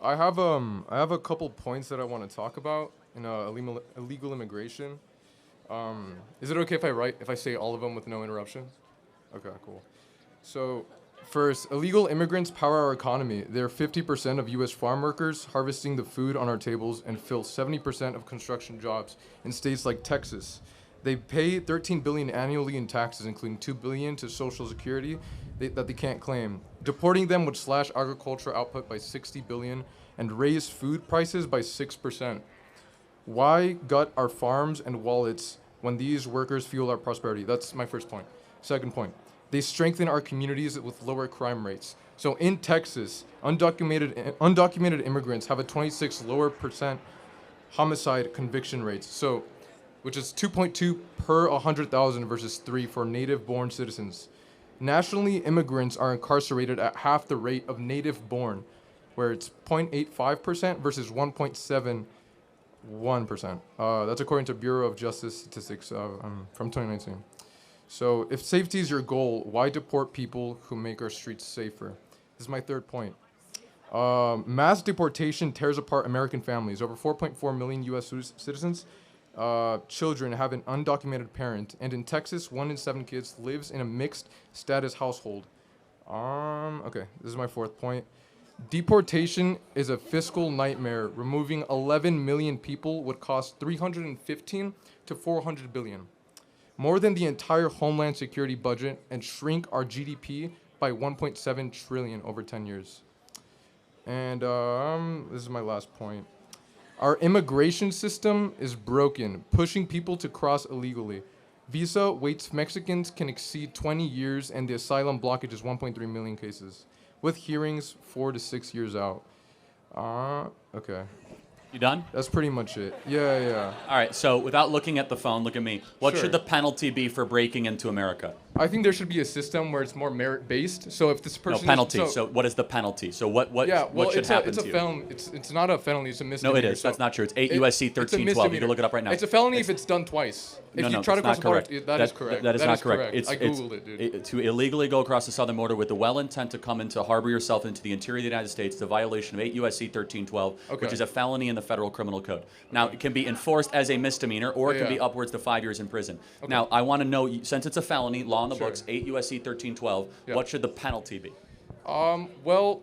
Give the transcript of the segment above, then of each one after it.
I have a couple points that I want to talk about in illegal immigration. Is it okay if I say all of them with no interruption? Okay, cool. So, first, illegal immigrants power our economy. They're 50% of U.S. farm workers, harvesting the food on our tables, and fill 70% of construction jobs in states like Texas. They pay 13 billion annually in taxes, including 2 billion to Social Security that they can't claim. Deporting them would slash agricultural output by 60 billion and raise food prices by 6%. Why gut our farms and wallets when these workers fuel our prosperity? That's my first point. Second point, they strengthen our communities with lower crime rates. So in Texas, undocumented immigrants have a 26 lower percent homicide conviction rates. So, which is 2.2 per 100,000 versus 3 for native-born citizens. Nationally, immigrants are incarcerated at half the rate of native-born, where it's 0.85% versus 1.71%. That's according to Bureau of Justice Statistics from 2019. So if safety is your goal, why deport people who make our streets safer? This is my third point. Mass deportation tears apart American families. Over 4.4 million U.S. citizens, children have an undocumented parent, and in Texas, 1 in 7 kids lives in a mixed status household. Okay, this is my fourth point. Deportation is a fiscal nightmare. Removing 11 million people would cost 315 to 400 billion, more than the entire Homeland Security budget, and shrink our GDP by 1.7 trillion over 10 years. And this is my last point. Our immigration system is broken, pushing people to cross illegally. Visa waits Mexicans can exceed 20 years, and the asylum blockage is 1.3 million cases, with hearings 4 to 6 years out. Okay. You done? That's pretty much it. Yeah. All right, so without looking at the phone, look at me. What Sure. should the penalty be for breaking into America? I think there should be a system where it's more merit-based. So if this No, person penalty. So what is the penalty? So what should happen it's a to you? felon. It's not a felony. It's a misdemeanor. No, it is. So That's not true. It's 8 it- U.S.C. it's a 1312. You misdemeanor. can look it up right now. It's a felony if it's done twice. If you try to cross that's the not correct. border, that is correct. That is not correct. I googled it, dude. To illegally go across the southern border with the well intent to come into harbor yourself into the interior of the United States, it's a violation of 8 U.S.C. 1312, Okay. which is a felony in the federal criminal code. Now, it can be enforced as a misdemeanor, or it can Yeah. be upwards to 5 years in prison. Now, I want to know, since it's a felony, law in the Sure. books, 8 U.S.C. 1312, Yeah. what should the penalty be? Well,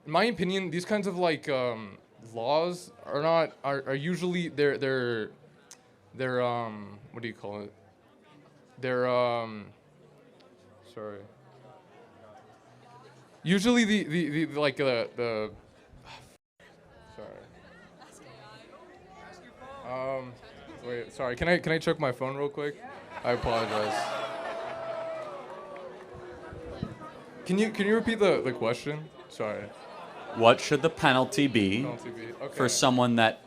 in my opinion, these kinds of laws are usually they're what do you call it? They're sorry. Usually the sorry. Wait, sorry. Can I check my phone real quick? I apologize. Can you repeat the question? Sorry. What should the penalty be Penalty be. Okay. for someone that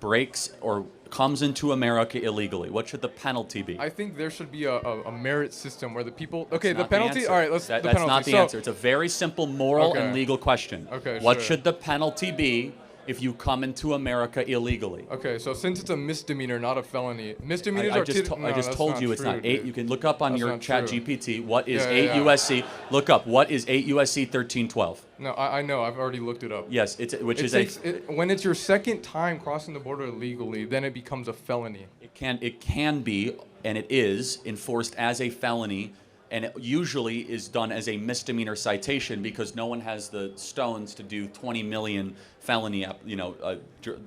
breaks or comes into America illegally? What should the penalty be? I think there should be a merit system where the people. Okay, That's the not penalty. answer. All right, let's. That's the penalty. not the So- answer. It's a very simple moral Okay. and legal question. Okay, What sure. should the penalty be if you come into America illegally? Okay, so since it's a misdemeanor, not a felony, misdemeanors are. I just that's told you it's true, not 8. dude. You can look up on That's your not chat true. GPT what is Yeah, 8 yeah. USC. Look up what is 8 USC 1312. No, I know. I've already looked it up. Yes, When it's your second time crossing the border illegally, then it becomes a felony. it can be, and it is enforced as a felony, and it usually is done as a misdemeanor citation because no one has the stones to do 20 million felony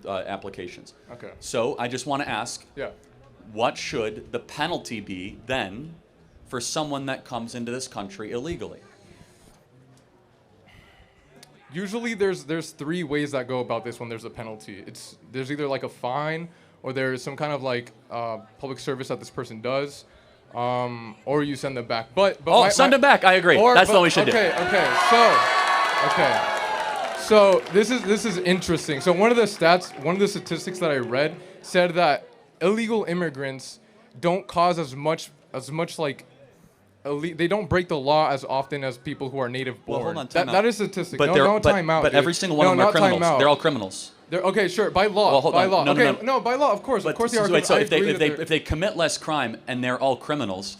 applications. Okay. So I just want to ask, Yeah. what should the penalty be then for someone that comes into this country illegally? Usually there's 3 ways that go about this when there's a penalty. There's either like a fine, or there's some kind of public service that this person does, or you send them back. But Send them back. I agree. That's what we should do. Okay. So this is interesting. So one of the statistics that I read said that illegal immigrants don't cause as much they don't break the law as often as people who are native born. Well, hold on, time out. That is a statistic. But time out. But dude. every single one of them No, are not time criminals. out. They're all criminals. Okay, sure. By law. Well, hold by on. law. No, by law. Of course they are. Wait, so I if agree that they commit less crime and they're all criminals,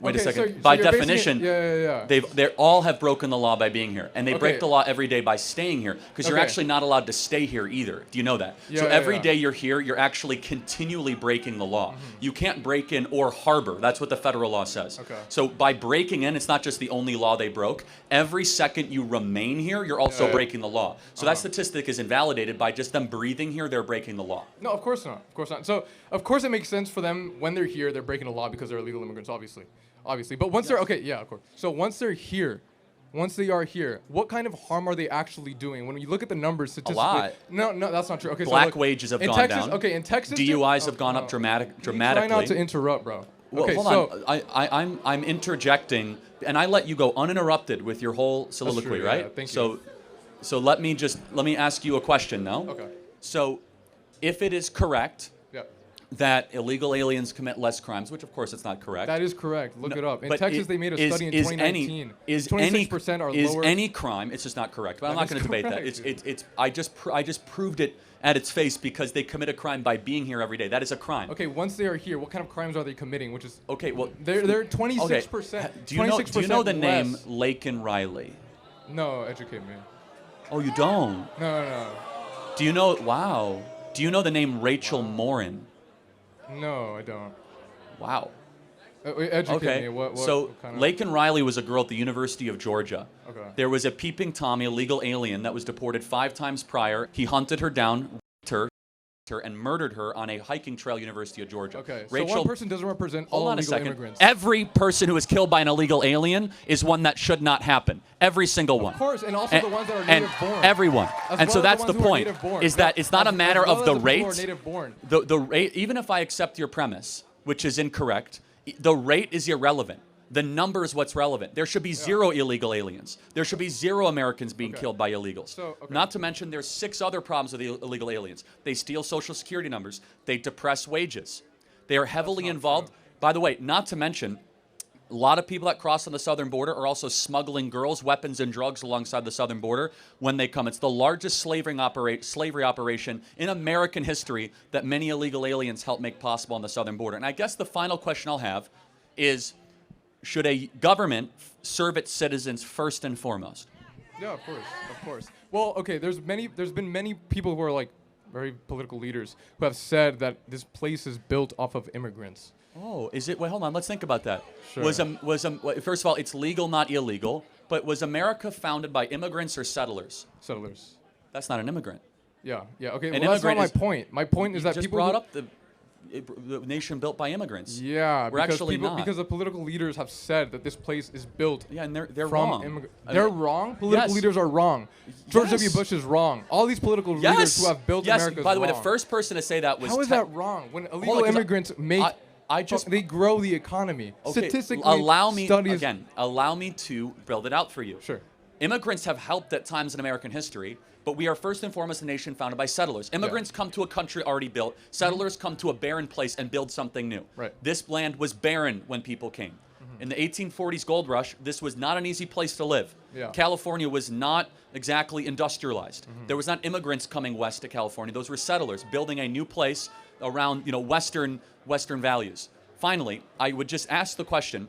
Wait a Okay, second. so By you're basing it- definition, yeah. they all have broken the law by being here, and they break Okay. the law every day by staying here, because you're Okay. actually not allowed to stay here either. Do you know that? Yeah, so yeah, every yeah. day you're here, you're actually continually breaking the law. You can't break in or harbor. That's what the federal law says. Okay. So by breaking in, it's not just the only law they broke. Every second you remain here, you're also Yeah. breaking the law. So that statistic is invalidated by just them breathing here. They're breaking the law. No, of course not. Of course not. So, of course, it makes sense for them when they're here. They're breaking the law because they're illegal immigrants, obviously. But once they're okay, yeah, of course. So once they're here, once they are here, what kind of harm are they actually doing? When you look at the numbers statistically, lot. No, that's not true. Okay, Black so look, wages have in gone Texas, down. Okay, in Texas, DUIs have gone up Can you dramatically. try not to interrupt, bro. Well, okay, hold so on. I'm interjecting, and I let you go uninterrupted with your whole soliloquy, true, right? yeah, thank so, you. so let me ask you a question now. Okay. So, if it is correct yeah, that illegal aliens commit less crimes, which of course it's not correct. that is correct. Look No, it up. In but Texas, they made a study in 2019. 26% are is lower. any crime? It's just not correct. But I'm That not is going to debate that. correct. It's I just proved it at its face because they commit a crime by being here every day. That is a crime. Okay, once they are here, what kind of crimes are they committing? Which is Okay. Well, they're okay. 26%. Do you know the name less. Laken Riley? No, educate me. Oh, you don't. No. Do you know? Wow. Do you know the name Rachel Morin? No, I don't. Wow. Educate Okay. me. What So kind of... Laken Riley was a girl at the University of Georgia. Okay. There was a peeping Tom, illegal alien, that was deported 5 times prior. He hunted her down, raped her, and murdered her on a hiking trail, University of Georgia. Okay. Rachel, So one person doesn't represent all hold on a illegal second. immigrants. Every person who is killed by an illegal alien is one that should not happen. Every single one. Of course, and also the ones that are and native born. everyone. As And so well as that's the the ones who are point. native born. Is that it's not a As matter well of as the people who are rate. native born. The rate, even if I accept your premise, which is incorrect, the rate is irrelevant. The number is what's relevant. There should be 0 illegal aliens. There should be 0 Americans being Okay. killed by illegals. So, okay. Not to mention there's 6 other problems with the illegal aliens. They steal Social Security numbers. They depress wages. They are heavily involved. By the way, not to mention, a lot of people that cross on the southern border are also smuggling girls, weapons, and drugs alongside the southern border when they come. It's the largest slavery operation in American history that many illegal aliens help make possible on the southern border. And I guess the final question I'll have is, should a government serve its citizens first and foremost? Yeah, of course. Well, okay, there's been many people who are like very political leaders who have said that this place is built off of immigrants. Oh, is it? Wait, hold on. Let's think about that. Sure. First of all, it's legal, not illegal. But was America founded by immigrants or settlers? Settlers. That's not an immigrant. Yeah. Okay. An Well, that's not immigrant my is- point. My point is You that just people brought who- up the nation built by immigrants. Yeah, We're actually not. because the political leaders have said that this place is built. Yeah, and they're from wrong. They're wrong. Political yes. leaders are wrong. George W. Yes. Bush is wrong. All these political Yes. leaders who have built yes. America. By the way, wrong. the first person to say that was How is that wrong? When illegal 'cause immigrants make, I just they grow the economy. okay, Statistically, allow me studies. allow me to build it out for you. Sure. Immigrants have helped at times in American history, but we are first and foremost a nation founded by settlers. Immigrants come to a country already built. Settlers come to a barren place and build something new. Right. This land was barren when people came. In the 1840s gold rush, this was not an easy place to live. Yeah. California was not exactly industrialized. There was not immigrants coming west to California. Those were settlers building a new place around, Western values. Finally, I would just ask the question,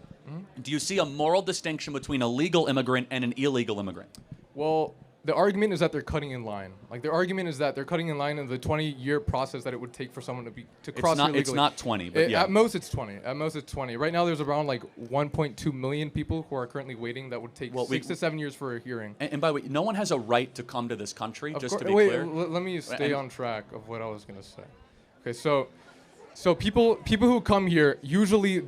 do you see a moral distinction between a legal immigrant and an illegal immigrant? Well, the argument is that they're cutting in line. Like their argument is that they're cutting in line in the 20-year process that it would take for someone to cross here legally. It's not 20, but yeah. At most it's 20. At most it's 20. Right now there's around like 1.2 million people who are currently waiting that would take 6 to 7 years for a hearing. And by the way, no one has a right to come to this country, Of just cour- to be wait, clear. let me stay And- on track of what I was gonna say. Okay, so people who come here usually,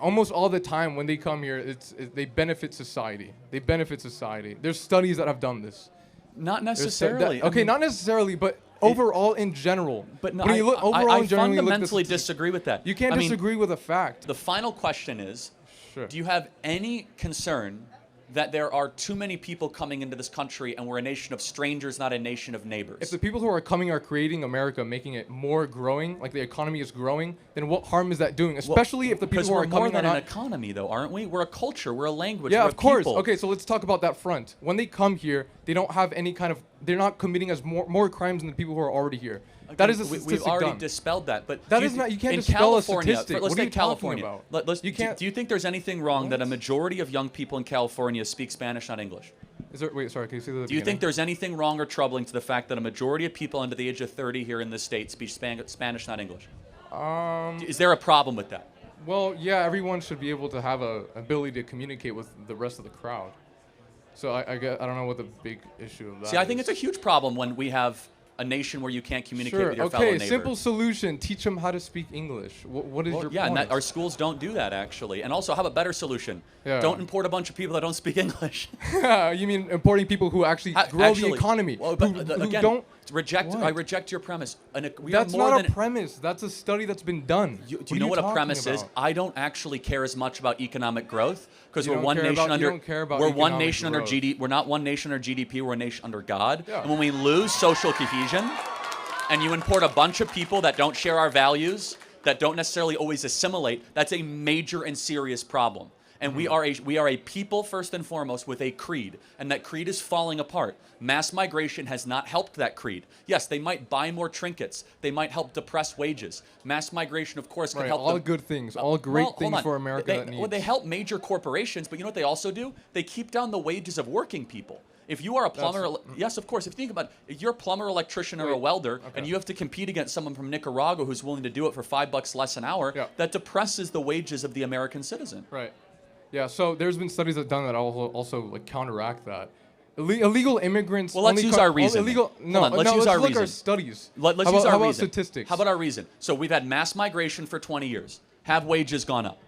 almost all the time when they come here, they benefit society. They benefit society. There's studies that have done this. Not There's necessarily. okay, not necessarily, but overall in general. But no, when you look overall I in general, you look at the fundamentally statistics. disagree with that. You can't I mean, disagree with a fact. the final question is, Sure. do you have any concern that there are too many people coming into this country and we're a nation of strangers, not a nation of neighbors? If the people who are coming are creating America, making it more growing, like the economy is growing, then what harm is that doing? Especially if the people Because who we're are more coming than are an not. economy, though, aren't we? We're a culture. We're a language. Yeah, we're of course. people. Okay, so let's talk about that front. When they come here, they don't have any kind of. they're not committing as more crimes than the people who are already here. That is a statistic We've already done. dispelled that, but That is not. You can't dispel a statistic. Let's What are you take California. talking about? You can't. Do you think there's anything wrong that a What? majority of young people in California speak Spanish, not English? Is there? Wait, sorry. Can you say that? Do you think there's anything wrong or troubling to the fact that a majority of people under the age of 30 here in this state speak Spanish, not English? Is there a problem with that? Well, yeah. Everyone should be able to have a ability to communicate with the rest of the crowd. So I don't know what the big issue of that is. See, I think it's a huge problem when we have a nation where you can't communicate with your fellow Okay, neighbor. simple solution. Teach them how to speak English. What is your Yeah, point? and our schools don't do that, actually. And also, how about better solution? Yeah. Don't import a bunch of people that don't speak English. You mean importing people who actually grow the economy? Well, but who again, don't reject. What? I reject your premise. That's not a premise. That's a study that's been done. Do What you are know what a talking premise is? about? I don't actually care as much about economic growth because You we're don't one care nation about- you under. don't care about We're one economic nation under growth. GDP. We're not one nation under GDP. We're a nation under God. Yeah. And when we lose social cohesion, and you import a bunch of people that don't share our values, that don't necessarily always assimilate, that's a major and serious problem. And we are a people first and foremost with a creed, and that creed is falling apart. Mass migration has not helped that creed. Yes, they might buy more trinkets. They might help depress wages. Mass migration, of course, can Right, help all them. good things, all great Hold things on. for America They, that needs. well, they help major corporations, but you know what they also do? They keep down the wages of working people. If you are a plumber, yes, of course. If you think about it, if you're a plumber, electrician, or a welder, and you have to compete against someone from Nicaragua who's willing to do it for $5 less an hour, Yeah. that depresses the wages of the American citizen. Right. Yeah. So there's been studies that done that also like counteract that. Illegal immigrants. Well, let's only use our reason. Illegal. Hold No, on, let's no, use let's our look reason. at studies. Let's how use about, our how about reason. statistics? How about our reason? So we've had mass migration for 20 years. Have wages gone up?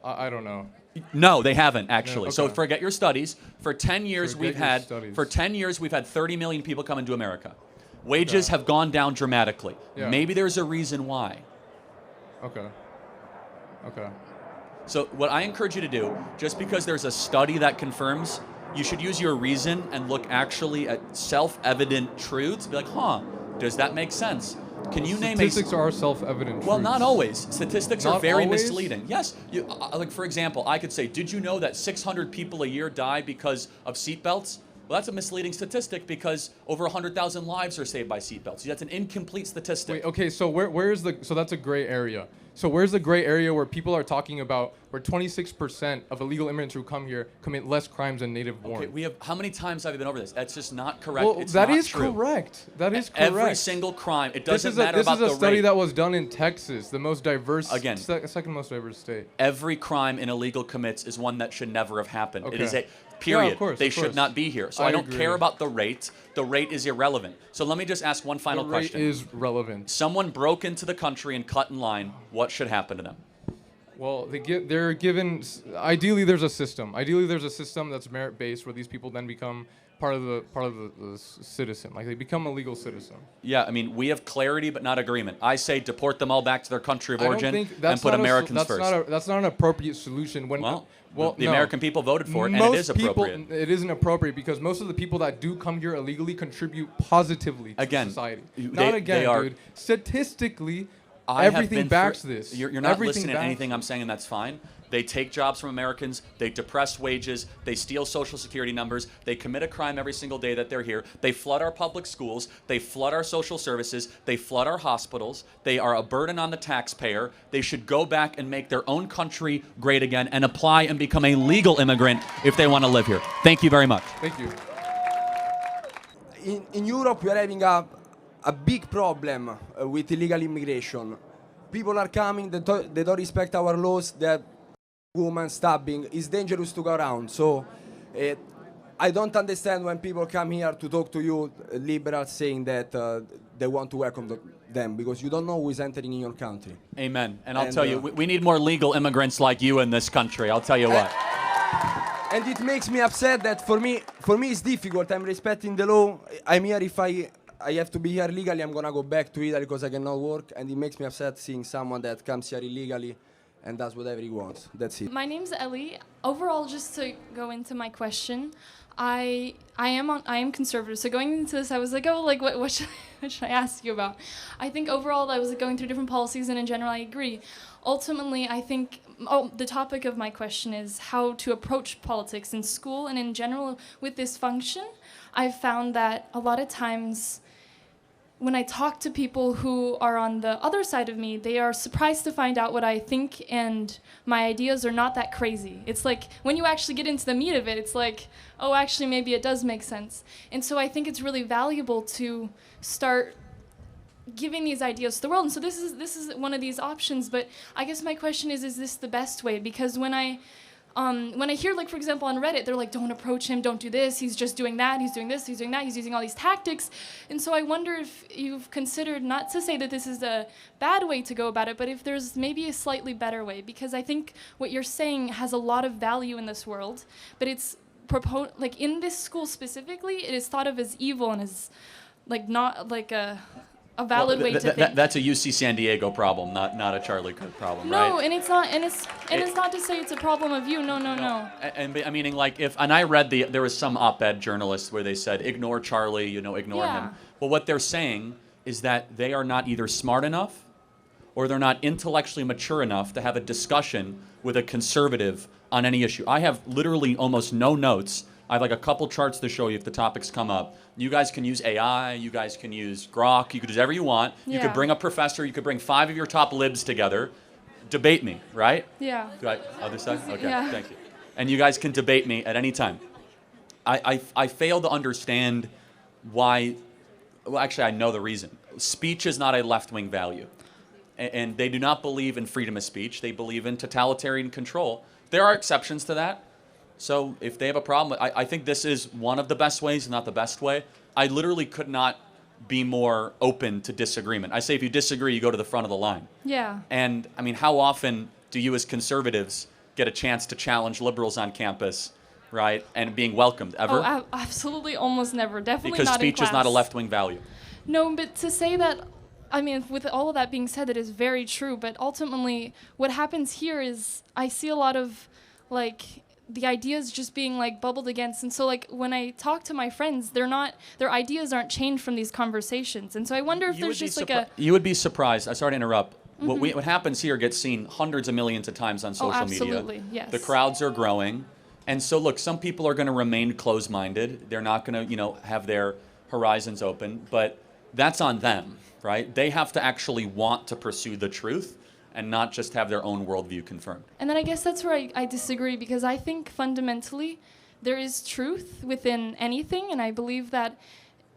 I don't know. No, they haven't actually. No, So okay. forget your studies. For 10 years Forget we've your had studies. for 10 years we've had 30 million people come into America. Wages have gone down dramatically. Yeah. Maybe there's a reason why. Okay. Okay. So what I encourage you to do, just because there's a study that confirms, you should use your reason and look actually at self-evident truths. Be like, does that make sense? Can you name Statistics are self-evident. Well, truths. not always. Statistics are Not very always? misleading. Yes, like for example, I could say, did you know that 600 people a year die because of seatbelts? Well, that's a misleading statistic because over 100,000 lives are saved by seatbelts. That's an incomplete statistic. Wait, okay, so where's the so that's a gray area. So where's the gray area where people are talking about where 26% of illegal immigrants who come here commit less crimes than native born? Okay, we have how many times have we been over this? That's just not correct. Well, it's that not is true. correct. That is correct. Every single crime. It doesn't matter this about is a the study rate. that was done in Texas, the most diverse, Again. second most diverse state. Every crime an illegal commits is one that should never have happened. It is Okay. a period. of course, they of should course. not be here. So I don't agree. care about the rate. The rate is irrelevant. So let me just ask one final The rate question. is relevant. Someone broke into the country and cut in line. What should happen to them? Well, they're given. Ideally, there's a system. Ideally, there's a system that's merit-based, where these people then become part of the citizen. Like they become a legal citizen. Yeah, I mean, we have clarity but not agreement. I say deport them all back to their country of I don't origin think and that's put not Americans first. That's not an appropriate solution. When well, the no. American people voted for it, and it is appropriate. It isn't appropriate because most of the people that do come here illegally contribute positively to Again, society. they Not are- dude. Statistically, I have everything been backs through- this. You're not Everything listening to backs anything it. I'm saying, and that's fine. They take jobs from Americans. They depress wages. They steal Social Security numbers. They commit a crime every single day that they're here. They flood our public schools. They flood our social services. They flood our hospitals. They are a burden on the taxpayer. They should go back and make their own country great again and apply and become a legal immigrant if they want to live here. Thank you very much. Thank you. In Europe, we are having a big problem with illegal immigration. People are coming, they don't respect our laws, that woman stabbing. It's dangerous to go around. So I don't understand when people come here to talk to you, liberals, saying that they want to welcome them, because you don't know who is entering in your country. Amen. And I'll And, tell you, we need more legal immigrants like you in this country. I'll tell you what. And it makes me upset that for me it's difficult. I'm respecting the law. I'm here if I have to be here legally, I'm gonna go back to Italy because I cannot work, and it makes me upset seeing someone that comes here illegally and does whatever he wants. That's it. My name's Ellie. Overall, just to go into my question, I am conservative. So going into this, I was like, oh, like what should what should I ask you about? I think overall, I was going through different policies, and in general, I agree. Ultimately, I think the topic of my question is how to approach politics in school and in general with this function. I've found that a lot of times when I talk to people who are on the other side of me, they are surprised to find out what I think, and my ideas are not that crazy. It's like when you actually get into the meat of it, it's like, oh, actually, maybe it does make sense. And so I think it's really valuable to start giving these ideas to the world. And so this is one of these options. But I guess my question is this the best way? Because when I hear, like, for example, on Reddit, they're like, don't approach him, don't do this, he's just doing that, he's doing this, he's doing that, he's using all these tactics. And so I wonder if you've considered, not to say that this is a bad way to go about it, but if there's maybe a slightly better way, because I think what you're saying has a lot of value in this world, but it's like in this school specifically, it is thought of as evil and as like not like a valid way to think. That's a UC San Diego problem, not a Charlie Kirk problem, right? No, and it's not, and it's not to say it's a problem of you. No. And I meaning like I read there was some op-ed journalists where they said ignore Charlie, ignore Yeah. him. Well, what they're saying is that they are not either smart enough or they're not intellectually mature enough to have a discussion with a conservative on any issue. I have literally almost no notes. I have like a couple charts to show you if the topics come up. You guys can use AI, you guys can use Grok, you could do whatever you want. You could Yeah. bring a professor, you could bring 5 of your top libs together, debate me, right? Yeah. Do I, other side? Okay, Yeah. thank you. And you guys can debate me at any time. I fail to understand why, well, actually I know the reason. Speech is not a left-wing value. And they do not believe in freedom of speech. They believe in totalitarian control. There are exceptions to that. So if they have a problem, I think this is one of the best ways, not the best way. I literally could not be more open to disagreement. I say if you disagree, you go to the front of the line. Yeah. And I mean, how often do you as conservatives get a chance to challenge liberals on campus, right? And being welcomed, ever? Oh, absolutely, almost never. Definitely Because not in speech is not a class. left-wing value. No, but to say that, I mean, with all of that being said, that is very true. But ultimately, what happens here is I see a lot of, like, the ideas just being like bubbled against, and so like when I talk to my friends, their ideas aren't changed from these conversations, and so I wonder if there's just like a. You would be surprised. I'm sorry to interrupt. What happens here gets seen hundreds of millions of times on social media. Absolutely, yes. The crowds are growing, and so look, some people are going to remain closed-minded. They're not going to, have their horizons open, but that's on them, right? They have to actually want to pursue the truth and not just have their own worldview confirmed. And then I guess that's where I disagree, because I think fundamentally there is truth within anything, and I believe that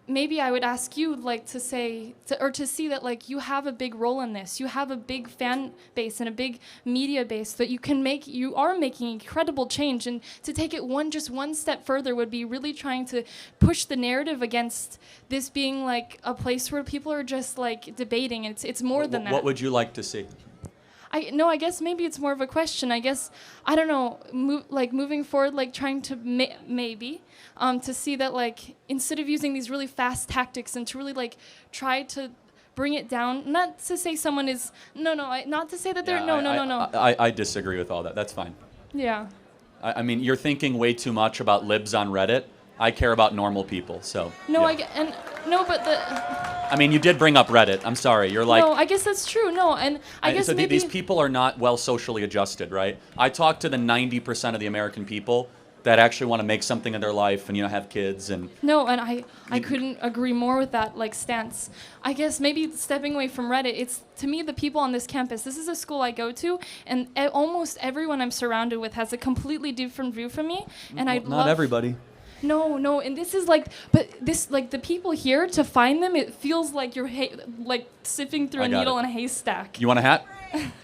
maybe I would ask you like to see that like you have a big role in this. You have a big fan base and a big media base that you are making incredible change, and to take it just one step further would be really trying to push the narrative against this being like a place where people are just like debating. It's more than that. What would you like to see? I guess maybe it's more of a question. I guess, I don't know, moving forward, like trying to maybe to see that like instead of using these really fast tactics and to really like try to bring it down, not to say someone is, not to say that they're, no. I disagree with all that. That's fine. Yeah. I mean, you're thinking way too much about libs on Reddit. I care about normal people, so. No, yeah. But I mean, you did bring up Reddit. I'm sorry. You're like. No, I guess that's true. No, and I guess so maybe these people are not well socially adjusted, right? I talk to the 90% of the American people that actually want to make something of their life and have kids and. No, and I couldn't agree more with that like stance. I guess maybe stepping away from Reddit, it's to me the people on this campus. This is a school I go to, and almost everyone I'm surrounded with has a completely different view from me, and Not everybody. No, and this is like, but this like the people here, to find them, it feels like you're like sifting through a needle in a haystack. You want a hat?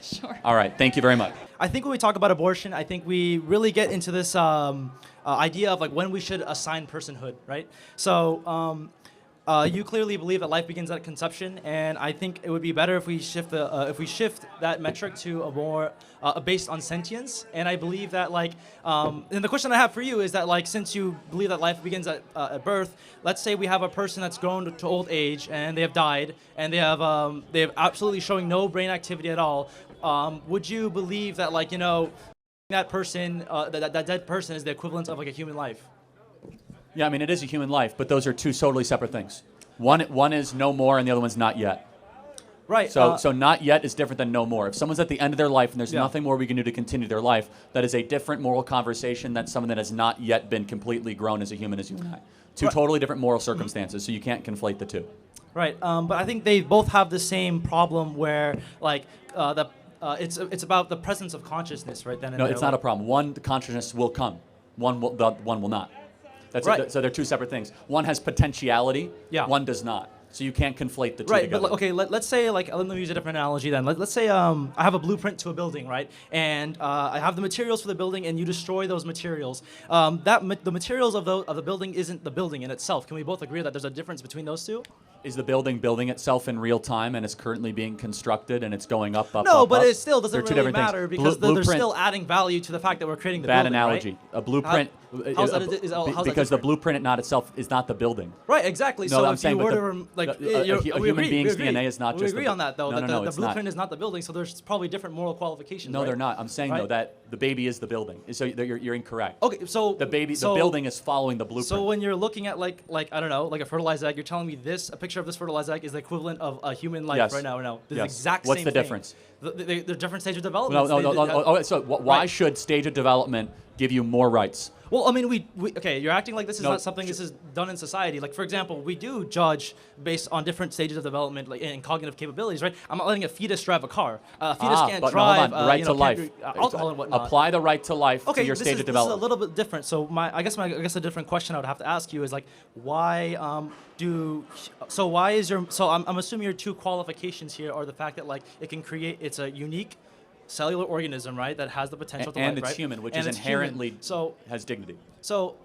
Sure. All right. Thank you very much. I think when we talk about abortion, I think we really get into this idea of like when we should assign personhood, right? So you clearly believe that life begins at conception, and I think it would be better if we shift that metric to a more based on sentience. And I believe that and the question I have for you is that like since you believe that life begins at birth, let's say we have a person that's grown to old age and they have died and they have absolutely showing no brain activity at all. would you believe that like that person, that dead person is the equivalent of like a human life? Yeah, I mean, it is a human life, but those are two totally separate things. One is no more, and the other one's not yet. Right. So not yet is different than no more. If someone's at the end of their life and there's Yeah. nothing more we can do to continue their life, that is a different moral conversation than someone that has not yet been completely grown as a human as you and I. Two Right. totally different moral circumstances, so you can't conflate the two. Right, but I think they both have the same problem where, like, it's about the presence of consciousness, right? Then No, it's not a problem. One, the consciousness will come. One will not. That's Right. it. So they're two separate things. One has potentiality. Yeah. One does not. So you can't conflate the two Right, together. but okay, let's say, like, let me use a different analogy then. Let's say I have a blueprint to a building, right? And I have the materials for the building, and you destroy those materials. The materials of the building isn't the building in itself. Can we both agree that there's a difference between those two? Is the building building itself in real time and it's currently being constructed and it's going up, No, up, but up? it still They're doesn't two really different things. matter because they're Blueprint- still adding value to the fact that we're creating the Bad building, analogy. right? A blueprint. How's that- how's that because the different? blueprint not itself is not the building. Right, exactly. No, so I'm if saying, you were but to a human being's DNA is not we just agree the- on that though. No, that no, the it's blueprint not. is not the building, so there's probably different moral qualifications. No, right? they're not. I'm saying though Right? that the baby is the building. So that you're incorrect. Okay, so The so- building is following the blueprint. So when you're looking at like I don't know, like a fertilized egg, you're telling me a picture of this fertilized egg is the equivalent of a human life Yes. right now. No, the Yes. exact What's same the thing. difference? The different stage of no, development. no, no, no. Oh, so why Right. should stage of development give you more rights? Well, I mean, we okay. You're acting like this is No, not something this is done in society. Like, for example, we do judge based on different stages of development, like in cognitive capabilities, right? I'm not letting a fetus drive a car. A fetus can't but drive. no, hold on. Right to can't life. do alcohol and whatnot. Apply the right to life Okay, to your this stage is, of this is a development. little bit different. So I guess a different question I would have to ask you is like, why I'm assuming your two qualifications here are the fact that like it's a unique cellular organism, right, that has the potential to And life, it's right? human, which And is it's human. inherently has dignity. So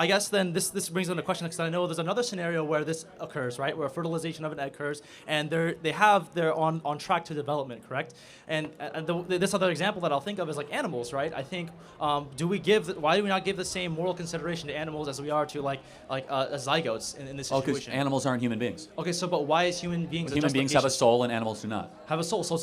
I guess then this brings on a question because I know there's another scenario where this occurs, right? Where fertilization of an egg occurs, and they're on track to development, correct? And this other example that I'll think of is like animals, right? I think why do we not give the same moral consideration to animals as we are to zygotes in this Oh, because situation? animals aren't human beings. Okay, but why is human beings? Human beings have a soul and animals do not. Have a soul. So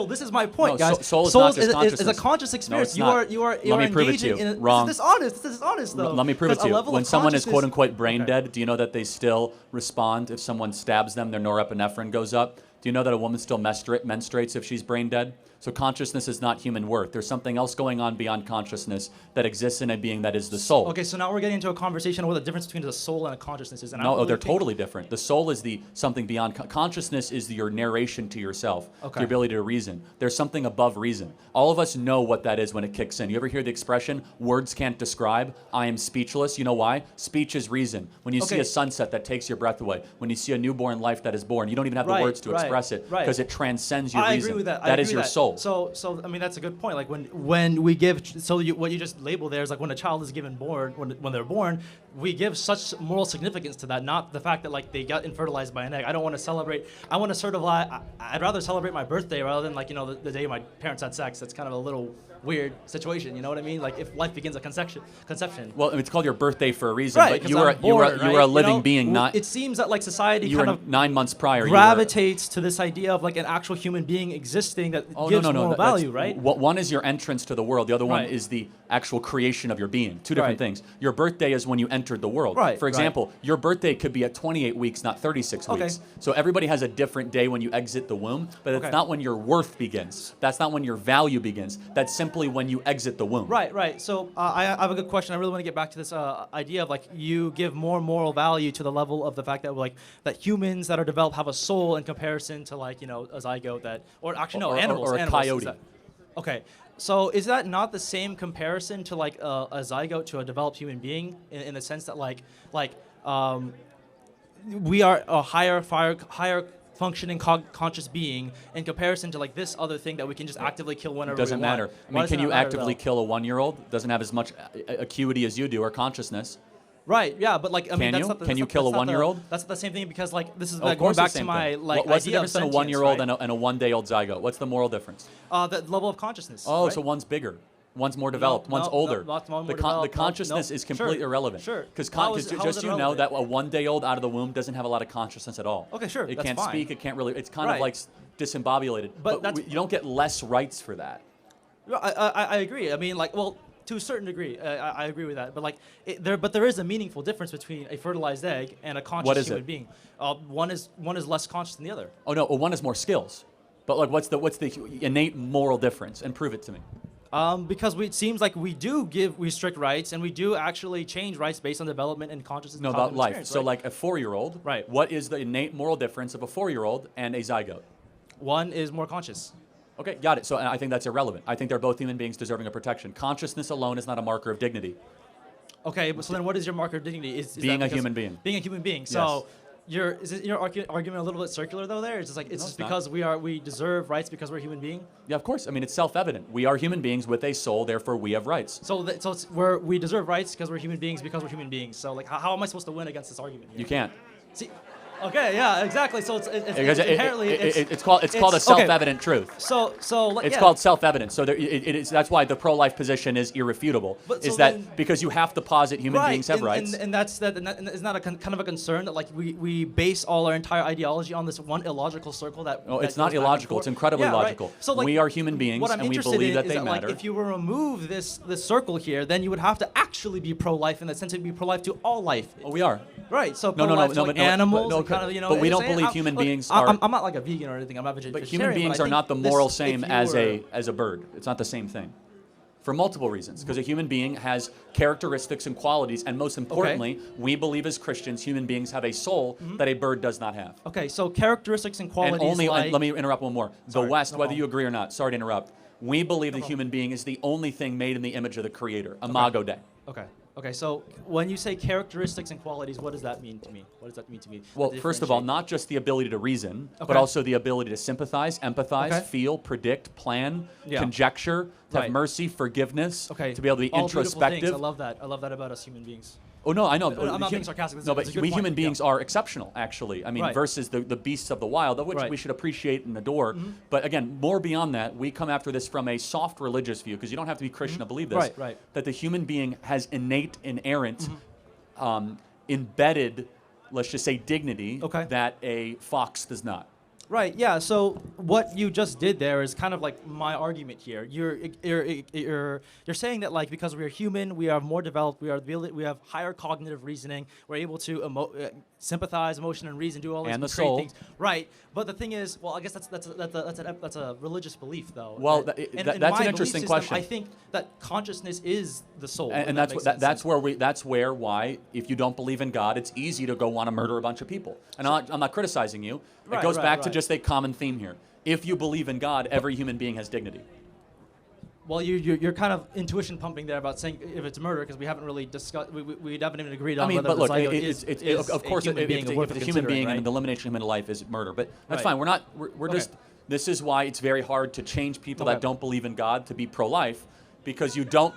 this is my point, No, guys. soul is not just is a consciousness. conscious experience. it's not. You are Let me prove it to engaging you. in Wrong. This is dishonest. This is dishonest though. Let me prove it Because to a you. level When of someone is consciousness- quote unquote brain Okay. dead, do you know that they still respond if someone stabs them, their norepinephrine goes up? Do you know that a woman still menstruates if she's brain dead? So consciousness is not human worth. There's something else going on beyond consciousness that exists in a being that is the soul. Okay, so now we're getting into a conversation of what the difference between the soul and a consciousness is. And I don't No, really they're think- totally different. The soul is the something beyond consciousness is your narration to yourself, Okay. the ability to reason. There's something above reason. All of us know what that is when it kicks in. You ever hear the expression, words can't describe, I am speechless? You know why? Speech is reason. When you see Okay. a sunset that takes your breath away, when you see a newborn life that is born, you don't even have the Right, words to right, express it right. because it transcends your I reason. agree with that. That is your soul. So I mean that's a good point. Like when we give what you just labeled there is like when a child is given born when they're born, we give such moral significance to that, not the fact that like they got infertilized by an egg. I don't want to celebrate. I want to sort of I'd rather celebrate my birthday rather than like the day my parents had sex. That's kind of a little weird situation. You know what I mean? Like if life begins at conception. Well, it's called your birthday for a reason, Right, but 'cause you are I'm born, you are a right? living being, not It seems that like society you kind were of 9 months prior. you were- gravitates to this idea of like an actual human being existing that Oh, gives no, moral that's- value, right? One is your entrance to the world. The other one Right. is the actual creation of your being. Two different Right. things. Your birthday is when you entered the world. Right, For right. example, your birthday could be at 28 weeks, not 36 Okay. weeks. So everybody has a different day when you exit the womb, but it's Okay. not when your worth begins. That's not when your value begins. That's simply when you exit the womb. Right. So I have a good question. I really want to get back to this idea of like you give more moral value to the level of the fact that like that humans that are developed have a soul in comparison to like a zygote that or actually no Or- or- animals or a animals, is coyote. that- Okay. So is that not the same comparison to like a zygote to a developed human being in the sense that like we are a higher functioning conscious being in comparison to like this other thing that we can just actively kill whenever Doesn't we want. matter. I Why mean, does can it you not matter, actively though? kill a 1-year-old? Doesn't have as much acuity as you do or consciousness. Right, yeah, but like I mean Can that's you? not the, Can that's you not- kill a that's not the- 1-year-old? That's the same thing because like this is Of like course going back the same to my thing. like What's the idea difference of in a sentience, 1-year-old right? and a 1-day-old zygote? What's the moral difference? The level of consciousness. Oh, right? so one's bigger. One's more developed. One's older. not one more the developed, no, consciousness no. is completely Sure, irrelevant. sure. Because How is just it you know that irrelevant? a 1-day-old out of the womb doesn't have a lot of consciousness at all. Okay, sure, It that's can't fine. speak. It can't really. It's kind Right. of like disembobulated. But that's- you don't get less rights for that. I agree. I mean, like, well, to a certain degree, I agree with that. But like, there is a meaningful difference between a fertilized egg and a conscious What is human it? being. One is less conscious than the other. Oh no, well, one has more skills. But like, what's the innate moral difference? And prove it to me. Because it seems like we do restrict rights, and we do actually change rights based on development and consciousness. No, and about cognitive life. experience, So right? like a 4-year-old. Right. What is the innate moral difference of a 4-year-old and a zygote? One is more conscious. Okay, got it. So I think that's irrelevant. I think they're both human beings deserving of protection. Consciousness alone is not a marker of dignity. Okay, but so then what is your marker of dignity? Is Being that a because- human being. Being a human being. So is your argument a little bit circular though? There, it's just like it's No, just it's not. because we deserve rights because we're a human being. Yeah, of course. I mean, it's self-evident. We are human beings with a soul, therefore we have rights. So we deserve rights because we're human beings because we're human beings. So like how am I supposed to win against this argument here? You can't. See, okay, yeah, exactly. So it's Because inherently it's called a okay. self-evident truth. So like, It's yeah. called self-evident. So that's why the pro-life position is irrefutable. But so is that then- because you have to posit human right, beings have rights. and isn't that a kind of a concern that like we base all our entire ideology on this one illogical circle that? No, that it's not goes back and illogical. forth? It's incredibly Yeah, right. logical. So like, we are human beings, what I'm and we interested believe in that is they that, matter. Like, if you were to remove this circle here, then you would have to actually be pro-life in the sense of be pro-life to all life. Oh, we are. Right. So No, no, pro-life no, to no, like but no, animals, but no, and kind of, you know. but we don't saying- believe I'm- human look, beings I'm are- not like a vegan or anything. I'm not vegetarian. But human beings I are not the think moral this- same if you as were- a bird. It's not the same thing. For multiple reasons. Because a human being has characteristics and qualities, and most importantly, we believe as Christians, human beings have a soul that a bird does not have. Okay, so characteristics and qualities. And only, like, let me interrupt one more. Sorry, The West, no whether problem. you agree or not, sorry to interrupt, we believe the problem. human being is the only thing made in the image of the Creator, Imago Dei. Okay. Okay. So when you say characteristics and qualities, what does that mean to me? What does that mean to me? Well, first of all, Differentiate. not just the ability to reason, Okay. but also the ability to sympathize, empathize, Okay. feel, predict, plan, Yeah. conjecture, to Right. have mercy, forgiveness, Okay. to be able to be All beautiful things. introspective. I love that. I love that about us human beings. Oh no, I know. I'm not being sarcastic. No, but It's a good we point. human Yeah. beings are exceptional, actually. I mean, Right. versus the beasts of the wild, of which Right. Mm-hmm. we should appreciate and adore. But again, more beyond that, we come after this from a soft religious view, because you don't have to be Christian to believe this. Mm-hmm. Right, right. That the human being has innate, inherent, embedded, let's just say, dignity Okay. that a fox does not. Right. Yeah. So what you just did there is kind of like my argument here. You're saying that like because we're human, we are more developed. We have higher cognitive reasoning. We're able to sympathize, emotion, and reason, do all these And the great soul. things. Right. But the thing is, well, I guess that's a religious belief though. Well, that- that- in that's my an belief interesting system, question. I think that consciousness is the soul. And if that's makes what, sense. that's where why if you don't believe in God, it's easy to go want to murder a bunch of people. And I'm not criticizing you. It Right, goes right, back to right. just a common theme here. If you believe in God, every human being has dignity. Well, you're kind of intuition pumping there about saying if it's murder because we haven't really discussed. We haven't even agreed on I mean, whether but the look, zygote it's of course, a human if being it's worth a human considering, being right? and the elimination of human life is murder, but that's Right. fine. We're Okay. just. This is why it's very hard to change people Okay. that don't believe in God to be pro-life, because you don't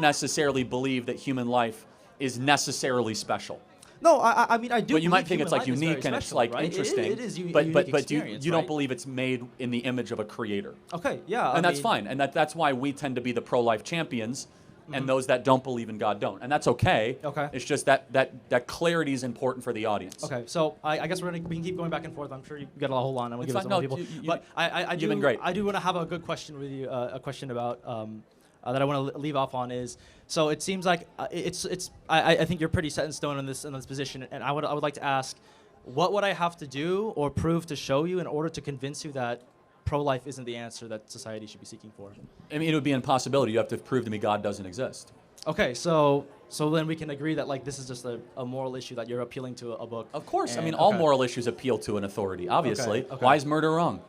necessarily believe that human life is necessarily special. No, I mean I do. But you might believe think it's human like life is very unique and it's special, like right? interesting. It is but unique but you experience, don't right? believe it's made in the image of a creator. Okay, yeah, And I that's mean, fine. And that's why we tend to be the pro-life champions, and those that don't believe in God don't. And that's okay. Okay. It's just that clarity is important for the audience. Okay, so I guess we can keep going back and forth. I'm sure you got a whole line. I'm gonna It's give it to fine. more No, people. you- But I you've do. been great. I do want to have a good question with you. A question about that I want to leave off on is. So it seems like I think you're pretty set in stone in this position, and I would like to ask, what would I have to do or prove to show you in order to convince you that pro-life isn't the answer that society should be seeking for? I mean, it would be an impossibility. You have to prove to me God doesn't exist. Okay, so then we can agree that like this is just a moral issue that you're appealing to a book. Of course. I And- mean, all okay. moral issues appeal to an authority, obviously. Okay. Why is murder wrong?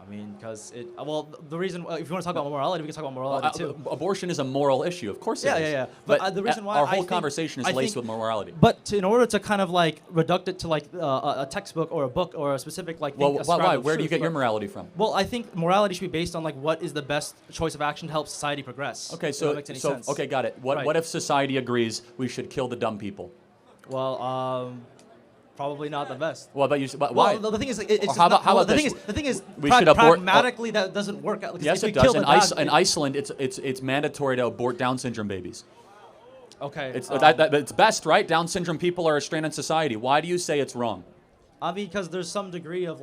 I mean, because the reason if you want to talk about morality, we can talk about morality too. Abortion is a moral issue. Of course Yeah, it is. yeah, yeah. But But, the reason why our I whole think- conversation is I laced think- with morality. But in order to kind of like reduct it to like a textbook or a book or a specific like Well, thing, ascribe why? of Where do you truth, get your but- morality from? Well, I think morality should be based on like what is the best choice of action to help society progress. Okay, if so that makes any sense. okay, got it. What Right. if society agrees we should kill the dumb people? Well, probably not the best. Well, but why? Well, the thing is, it's Or just how about- not, how well, about the this? thing is, We should abort- pragmatically that doesn't work out. Because Yes, if it you kill does. the In dog- Iceland, it's mandatory to abort Down syndrome babies. Okay. It's best, right? Down syndrome people are a strain on society. Why do you say it's wrong? Because there's some degree of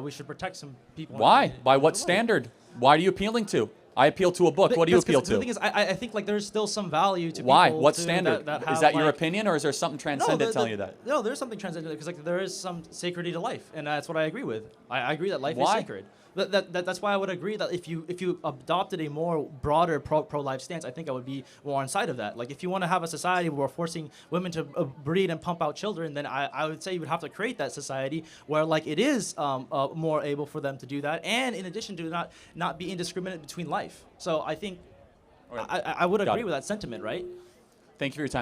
we should protect some people. Why? By what standard? Why are you appealing to? I appeal to a book. What do you appeal to? The thing is, I think there's still some value to Why? people. What to standard? That Is have, that your opinion, or is there something transcendent telling you that? No, there's something transcendent because there is some sacredity to life, and that's what I agree with. I agree that life is Why? sacred. That's why I would agree that if you adopted a more broader pro-life stance, I think I would be more on side of that. Like if you want to have a society where we're forcing women to breed and pump out children, then I would say you would have to create that society where it is more able for them to do that, and in addition to not be indiscriminate between life. So I think I would agree with that sentiment, right? Thank you for your time.